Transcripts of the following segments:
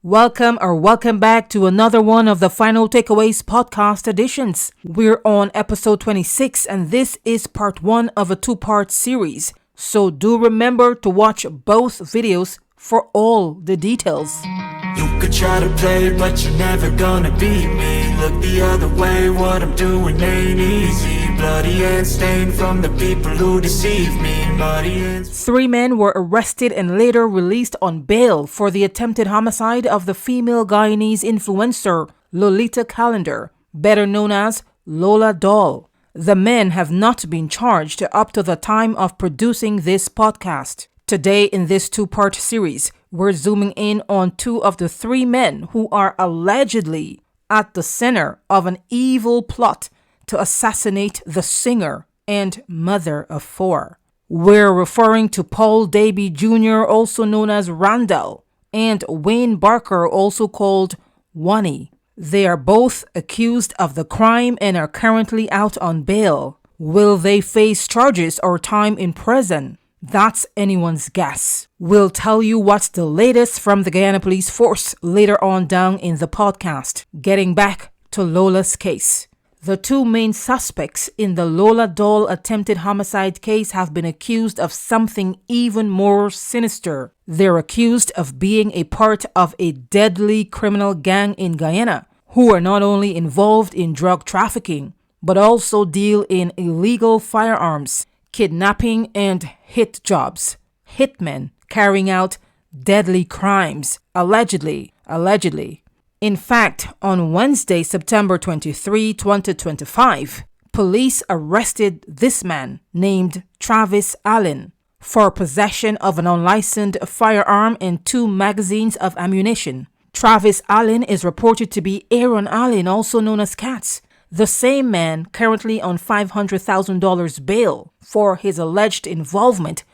Welcome back to another one of the Final Takeaways podcast editions. We're on episode 26 and this is part 1 of a 2-part series. So do remember to watch both videos for all the details. You could try to play, but you're never gonna beat me. Look the other way, what I'm doing ain't easy. Bloody and stained from the people who deceive me. Bloody and 3 men were arrested and later released on bail for the attempted homicide of the female Guyanese influencer Lollita Calender, better known as Lola Doll. The men have not been charged up to the time of producing this podcast. Today in this 2-part series, we're zooming in on 2 of the 3 men who are allegedly at the center of an evil plot to assassinate the singer and mother of 4. We're referring to Daby Jr, also known as Randell, and Wayne Barker, also called Onnie. They are both accused of the crime and are currently out on bail. Will they face charges or time in prison? That's anyone's guess. We'll tell you what's the latest from the Guyana Police Force later on down in the podcast. Getting back to Lola's case. The 2 main suspects in the Lola Doll attempted homicide case have been accused of something even more sinister. They're accused of being a part of a deadly criminal gang in Guyana who are not only involved in drug trafficking, but also deal in illegal firearms, kidnapping, and hit jobs. Hitmen carrying out deadly crimes, allegedly. In fact, on Wednesday, September 23, 2025, police arrested this man named Travis Allen for possession of an unlicensed firearm and 2 magazines of ammunition. Travis Allen is reported to be Aaron Allen, also known as Katz, the same man currently on $500,000 bail for his alleged involvement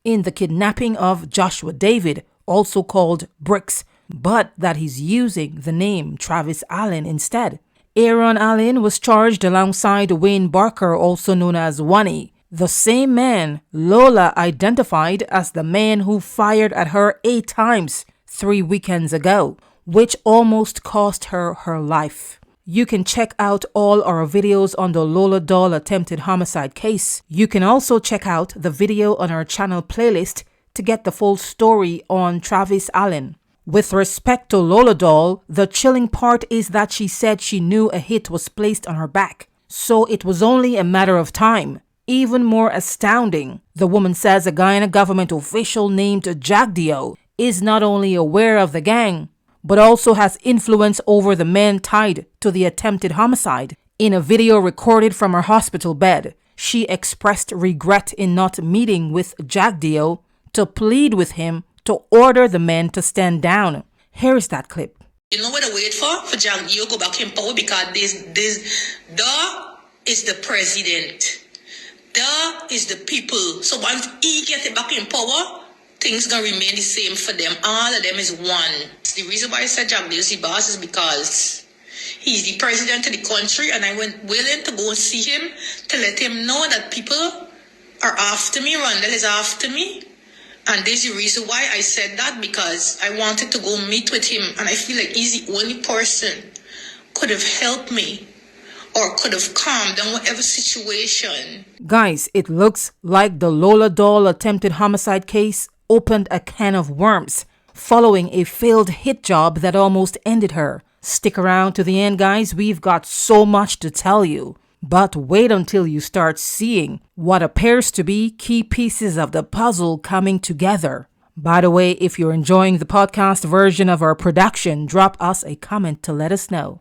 in the kidnapping of Joshua David, also called Bricks, but that he's using the name Travis Allen instead. Aaron Allen was charged alongside Wayne Barker, also known as Onnie, the same man Lola identified as the man who fired at her 8 times 3 weekends ago, which almost cost her her life. You can check out all our videos on the Lola Doll attempted homicide case. You can also check out the video on our channel playlist to get the full story on Travis Allen. With respect to Lola Doll, the chilling part is that she said she knew a hit was placed on her back, so it was only a matter of time. Even more astounding, the woman says a Guyana government official named Jagdeo is not only aware of the gang, but also has influence over the men tied to the attempted homicide. In a video recorded from her hospital bed, she expressed regret in not meeting with Jagdeo to plead with him to order the men to stand down. Here's that clip. You know what I wait for Jagdeo go back in power, because this is the president. Is the people. So once he gets back in power, things gonna remain the same for them. All of them is one. The reason why I said Jagdeo is the boss is because he's the president of the country, and I went willing to go and see him to let him know that people are after me. Randell is after me. And this is the reason why I said that, because I wanted to go meet with him, and I feel like he's the only person could have helped me or could have calmed down whatever situation. Guys, it looks like the Lola Doll attempted homicide case opened a can of worms following a failed hit job that almost ended her. Stick around to the end, guys. We've got so much to tell you. But wait until you start seeing what appears to be key pieces of the puzzle coming together. By the way, if you're enjoying the podcast version of our production, drop us a comment to let us know.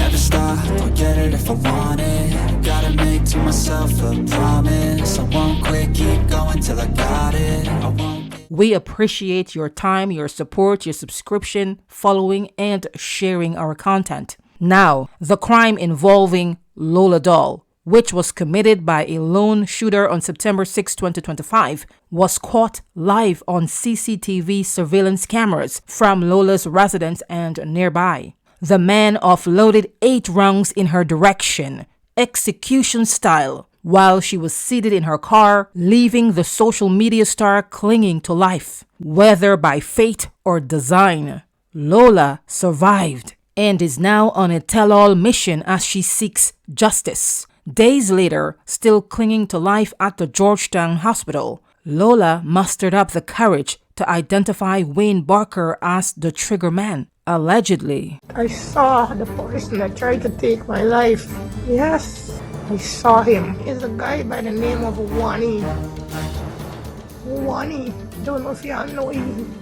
never stop, I'll get it if I want it. Gotta make to myself a promise. I won't quit, keep going till I got it. I won't. We appreciate your time, your support, your subscription, following, and sharing our content. Now, the crime involving Lola Doll, which was committed by a lone shooter on September 6, 2025, was caught live on CCTV surveillance cameras from Lola's residence and nearby. The man offloaded 8 rounds in her direction, execution style, while she was seated in her car, leaving the social media star clinging to life. Whether by fate or design, Lola survived and is now on a tell-all mission as she seeks justice. Days later, still clinging to life at the Georgetown hospital, Lola mustered up the courage to identify Wayne Barker as the trigger man. Allegedly, I saw the person that tried to take my life. Yes, I saw him. He's a guy by the name of Onnie. Onnie. Don't know if y'all know him.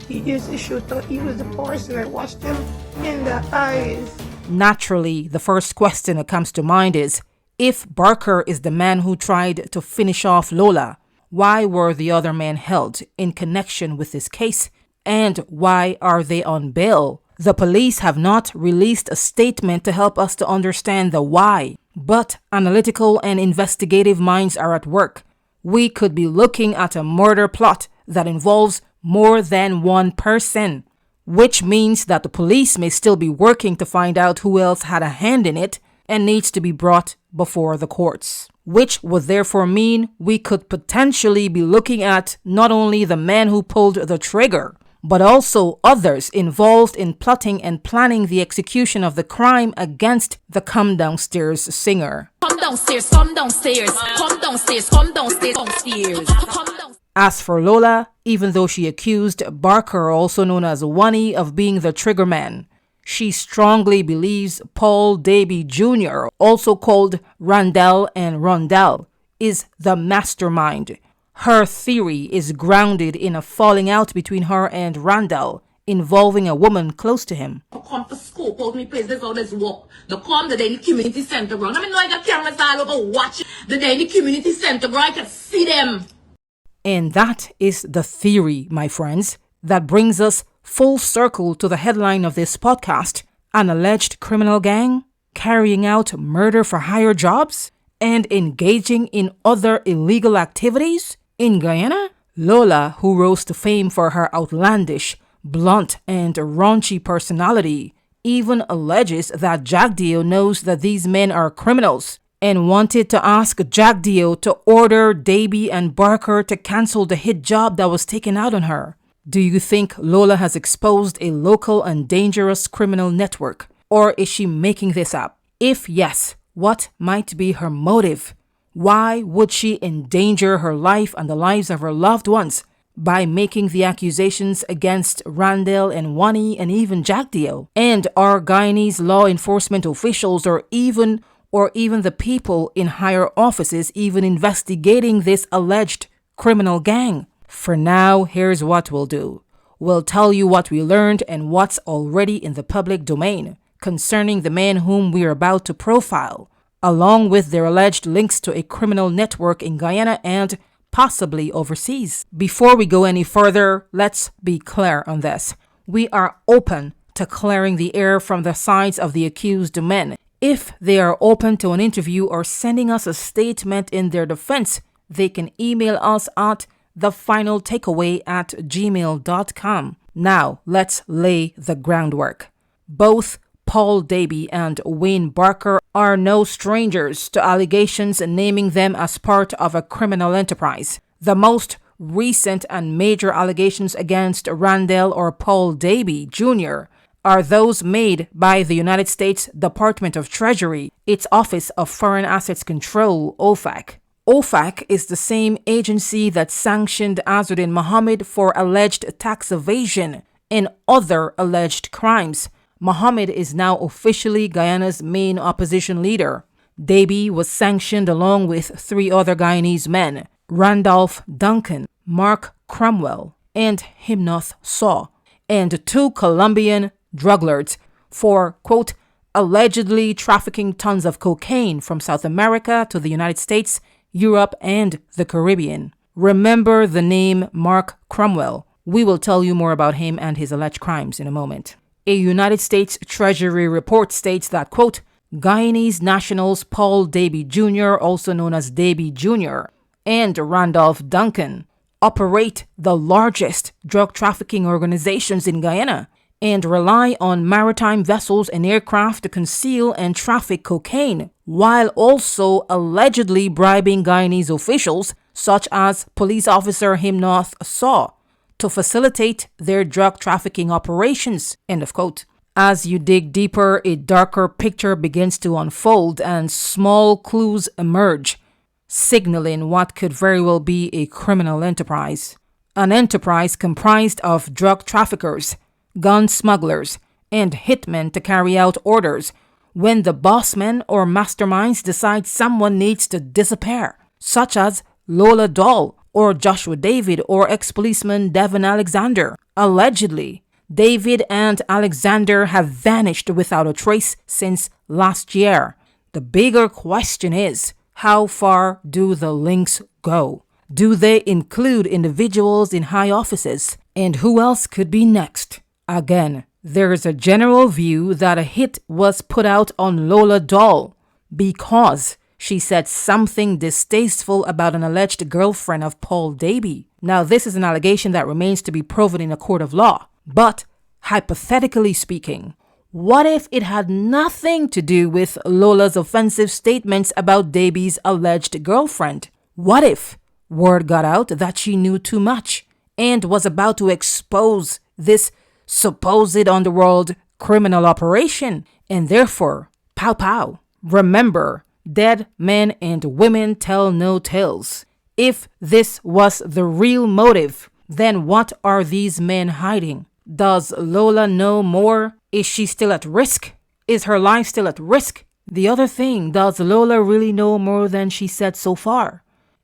He is a shooter. He was the person that watched him in the eyes. Naturally, the first question that comes to mind is, if Barker is the man who tried to finish off Lola, why were the other men held in connection with this case? And why are they on bail? The police have not released a statement to help us to understand the why, but analytical and investigative minds are at work. We could be looking at a murder plot that involves more than one person, which means that the police may still be working to find out who else had a hand in it and needs to be brought before the courts. Which would therefore mean we could potentially be looking at not only the man who pulled the trigger, but also others involved in plotting and planning the execution of the crime against the Come Downstairs singer. Come downstairs, come downstairs, come downstairs, come downstairs, downstairs. As for Lola, even though she accused Barker, also known as Onnie, of being the trigger man, she strongly believes Paul Daby Jr., also called Randell and Randell, is the mastermind. Her theory is grounded in a falling out between her and Randell, involving a woman close to him. Come for scope out me place, there's all this work. The come the daily community center ground. I mean, I got cameras all over watching the daily community center ground. I can see them. And that is the theory, my friends, that brings us full circle to the headline of this podcast: an alleged criminal gang carrying out murder for hire jobs and engaging in other illegal activities in Guyana. Lola, who rose to fame for her outlandish, blunt, and raunchy personality, even alleges that Jagdeo knows that these men are criminals and wanted to ask Jagdeo to order Daby and Barker to cancel the hit job that was taken out on her. Do you think Lola has exposed a local and dangerous criminal network, or is she making this up? If yes, what might be her motive? Why would she endanger her life and the lives of her loved ones by making the accusations against Randell and Onnie and even Jagdeo? And are Guyanese law enforcement officials or even the people in higher offices even investigating this alleged criminal gang? For now, here's what we'll do. We'll tell you what we learned and what's already in the public domain concerning the men whom we're about to profile, along with their alleged links to a criminal network in Guyana and possibly overseas. Before we go any further, let's be clear on this. We are open to clearing the air from the sides of the accused men. If they are open to an interview or sending us a statement in their defense, they can email us at thefinaltakeaway@gmail.com. Now, let's lay the groundwork. Both Paul Daby and Wayne Barker are no strangers to allegations naming them as part of a criminal enterprise. The most recent and major allegations against Randell or Paul Daby Jr. are those made by the United States Department of Treasury, its Office of Foreign Assets Control, OFAC. OFAC is the same agency that sanctioned Azuddin Mohammed for alleged tax evasion and other alleged crimes. Mohammed is now officially Guyana's main opposition leader. Daby was sanctioned along with 3 other Guyanese men, Randolph Duncan, Mark Cromwell, and Himnoth Saw, and 2 Colombian drug lords for, quote, allegedly trafficking tons of cocaine from South America to the United States, Europe, and the Caribbean. Remember the name Mark Cromwell. We will tell you more about him and his alleged crimes in a moment. A United States Treasury report states that, quote, Guyanese nationals Paul Daby Jr., also known as Daby Jr., and Randolph Duncan operate the largest drug trafficking organizations in Guyana and rely on maritime vessels and aircraft to conceal and traffic cocaine while also allegedly bribing Guyanese officials, such as police officer Himnoth Saw, to facilitate their drug trafficking operations. End of quote. As you dig deeper, a darker picture begins to unfold and small clues emerge, signaling what could very well be a criminal enterprise. An enterprise comprised of drug traffickers, gun smugglers, and hitmen to carry out orders when the bossmen or masterminds decide someone needs to disappear, such as Lola Doll or Joshua David or ex-policeman Devon Alexander. Allegedly, David and Alexander have vanished without a trace since last year. The bigger question is, how far do the links go? Do they include individuals in high offices? And who else could be next? Again, there is a general view that a hit was put out on Lola Doll because she said something distasteful about an alleged girlfriend of Paul Daby. Now, this is an allegation that remains to be proven in a court of law. But, hypothetically speaking, what if it had nothing to do with Lola's offensive statements about Daby's alleged girlfriend? What if word got out that she knew too much and was about to expose this supposed underworld criminal operation, and therefore, pow pow. Remember, dead men and women tell no tales. If this was the real motive, then what are these men hiding? Does Lola know more? Is she still at risk? Is her life still at risk? The other thing, does Lola really know more than she said so far?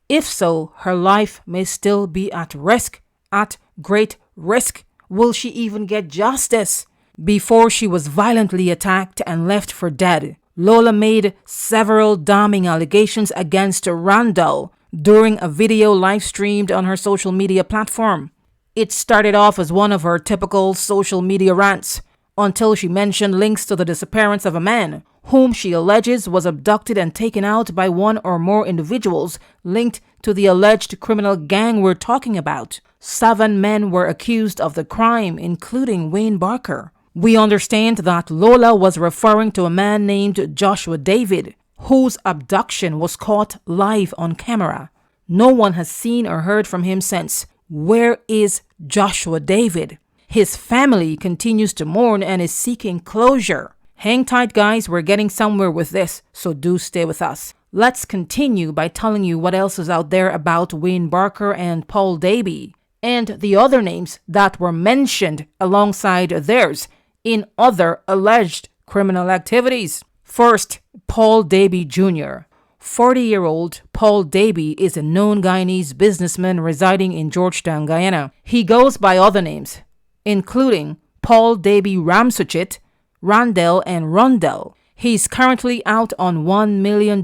If so, her life may still be at risk, at great risk. Will she even get justice? Before she was violently attacked and left for dead, Lola made several damning allegations against Randell during a video live streamed on her social media platform. It started off as one of her typical social media rants until she mentioned links to the disappearance of a man whom she alleges was abducted and taken out by one or more individuals linked to the alleged criminal gang we're talking about. 7 men were accused of the crime, including Wayne Barker. We understand that Lola was referring to a man named Joshua David, whose abduction was caught live on camera. No one has seen or heard from him since. Where is Joshua David? His family continues to mourn and is seeking closure. Hang tight, guys, we're getting somewhere with this, so do stay with us. Let's continue by telling you what else is out there about Wayne Barker and Paul Daby, and the other names that were mentioned alongside theirs in other alleged criminal activities. First, Paul Daby Jr. 40-year-old Paul Daby is a known Guyanese businessman residing in Georgetown, Guyana. He goes by other names, including Paul Daby Ramsuchit, Randell, and Randell. He's currently out on $1 million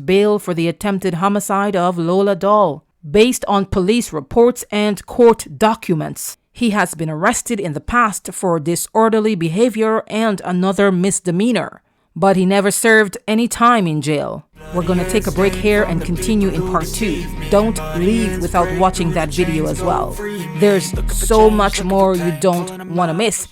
bail for the attempted homicide of Lola Doll. Based on police reports and court documents, he has been arrested in the past for disorderly behavior and another misdemeanor, but he never served any time in jail. We're going to take a break here and continue in part 2. Don't leave without watching that video as well. There's so much more you don't want to miss.